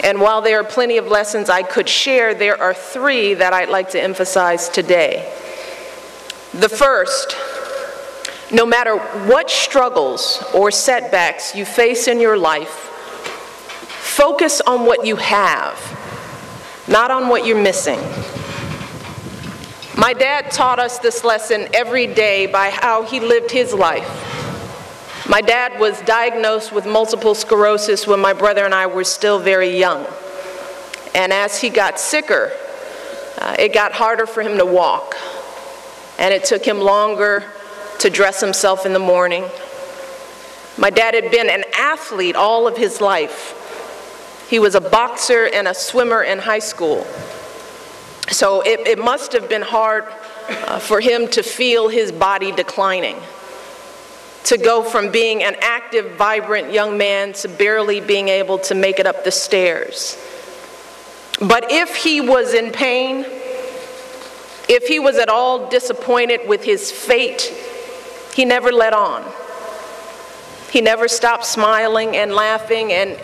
And while there are plenty of lessons I could share, there are three that I'd like to emphasize today. The first, no matter what struggles or setbacks you face in your life, focus on what you have, not on what you're missing. My dad taught us this lesson every day by how he lived his life. My dad was diagnosed with multiple sclerosis when my brother and I were still very young. And as he got sicker, it got harder for him to walk. And it took him longer to dress himself in the morning. My dad had been an athlete all of his life. He was a boxer and a swimmer in high school. So it must have been hard for him to feel his body declining, to go from being an active, vibrant young man to barely being able to make it up the stairs. But if he was in pain, if he was at all disappointed with his fate, he never let on. He never stopped smiling and laughing, and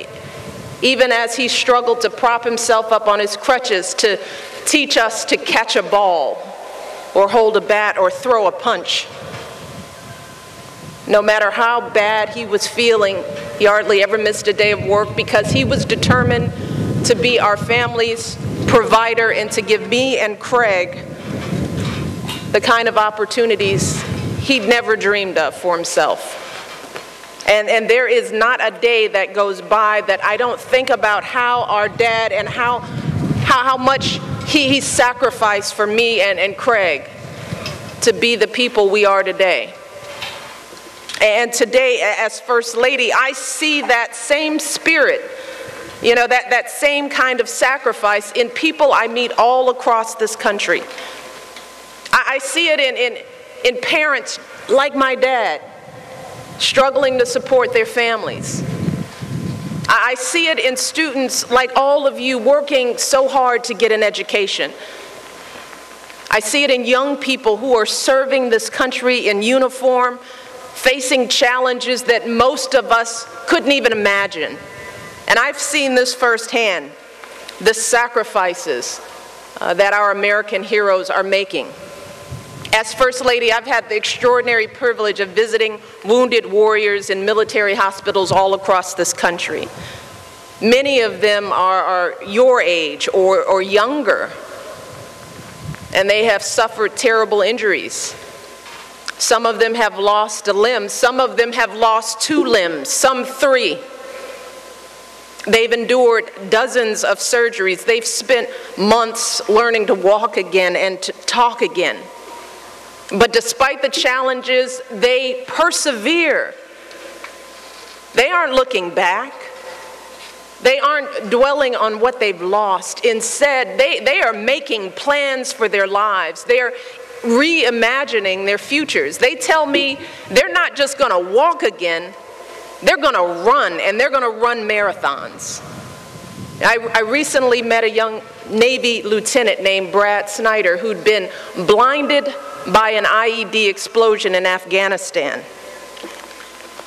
even as he struggled to prop himself up on his crutches to teach us to catch a ball or hold a bat or throw a punch. No matter how bad he was feeling, he hardly ever missed a day of work because he was determined to be our family's provider and to give me and Craig the kind of opportunities he'd never dreamed of for himself. And there is not a day that goes by that I don't think about how our dad and how much he sacrificed for me and Craig to be the people we are today. And today, as First Lady, I see that same spirit, you know, that same kind of sacrifice in people I meet all across this country. I see it in parents like my dad, struggling to support their families. I see it in students like all of you working so hard to get an education. I see it in young people who are serving this country in uniform, facing challenges that most of us couldn't even imagine. And I've seen this firsthand, the sacrifices that our American heroes are making. As First Lady, I've had the extraordinary privilege of visiting wounded warriors in military hospitals all across this country. Many of them are your age or younger, and they have suffered terrible injuries. Some of them have lost a limb. Some of them have lost 2 limbs, some 3. They've endured dozens of surgeries. They've spent months learning to walk again and to talk again. But despite the challenges, they persevere. They aren't looking back. They aren't dwelling on what they've lost. Instead, they are making plans for their lives. They're reimagining their futures. They tell me they're not just going to walk again, they're going to run, and they're going to run marathons. I recently met a young Navy lieutenant named Brad Snyder who'd been blinded by an IED explosion in Afghanistan.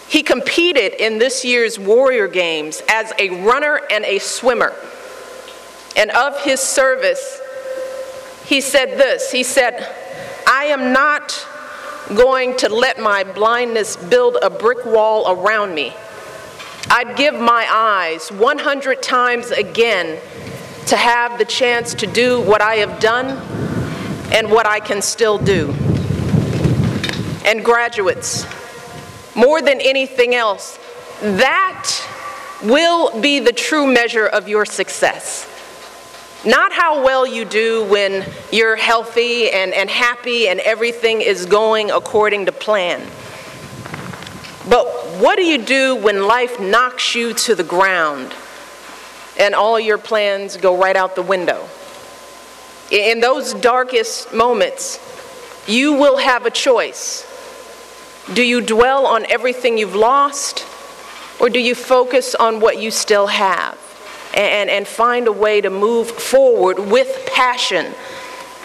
He competed in this year's Warrior Games as a runner and a swimmer. And of his service, he said this, he said, "I am not going to let my blindness build a brick wall around me. I'd give my eyes 100 times again to have the chance to do what I have done and what I can still do." And graduates, more than anything else, that will be the true measure of your success. Not how well you do when you're healthy and happy and everything is going according to plan. But what do you do when life knocks you to the ground and all your plans go right out the window? In those darkest moments, you will have a choice. Do you dwell on everything you've lost, or do you focus on what you still have and find a way to move forward with passion,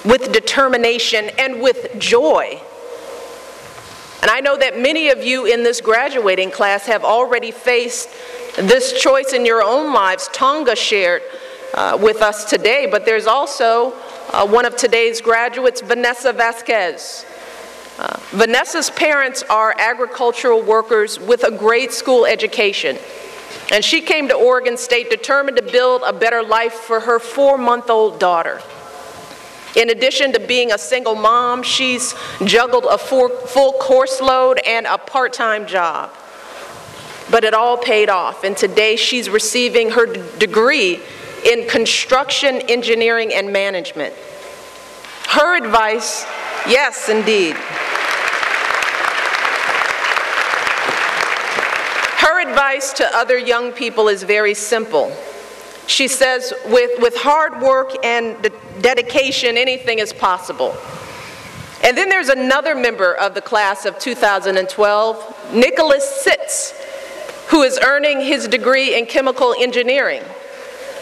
with determination, and with joy? And I know that many of you in this graduating class have already faced this choice in your own lives. Tonga shared with us today, but there's also one of today's graduates, Vanessa Vasquez. Vanessa's parents are agricultural workers with a grade school education, and she came to Oregon State determined to build a better life for her 4-month-old daughter. In addition to being a single mom, she's juggled a full course load and a part-time job. But it all paid off, and today she's receiving her degree in construction, engineering, and management. Her advice, yes, indeed. Her advice to other young people is very simple. She says, with hard work and dedication, anything is possible. And then there's another member of the class of 2012, Nicholas Sitz, who is earning his degree in chemical engineering.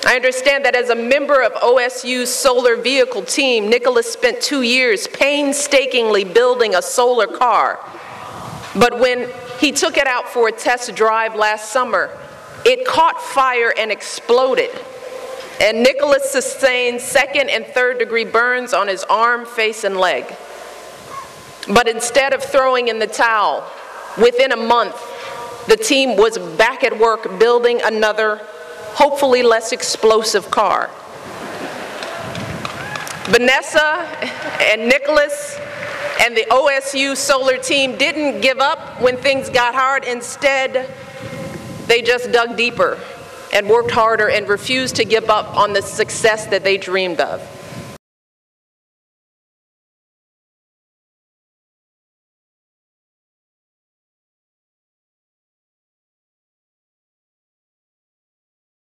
I understand that as a member of OSU's solar vehicle team, Nicholas spent 2 years painstakingly building a solar car. But when he took it out for a test drive last summer, it caught fire and exploded. And Nicholas sustained 2nd and 3rd degree burns on his arm, face, and leg. But instead of throwing in the towel, within a month, the team was back at work building another, hopefully less explosive car. Vanessa and Nicholas and the OSU solar team didn't give up when things got hard. Instead, they just dug deeper and worked harder and refused to give up on the success that they dreamed of.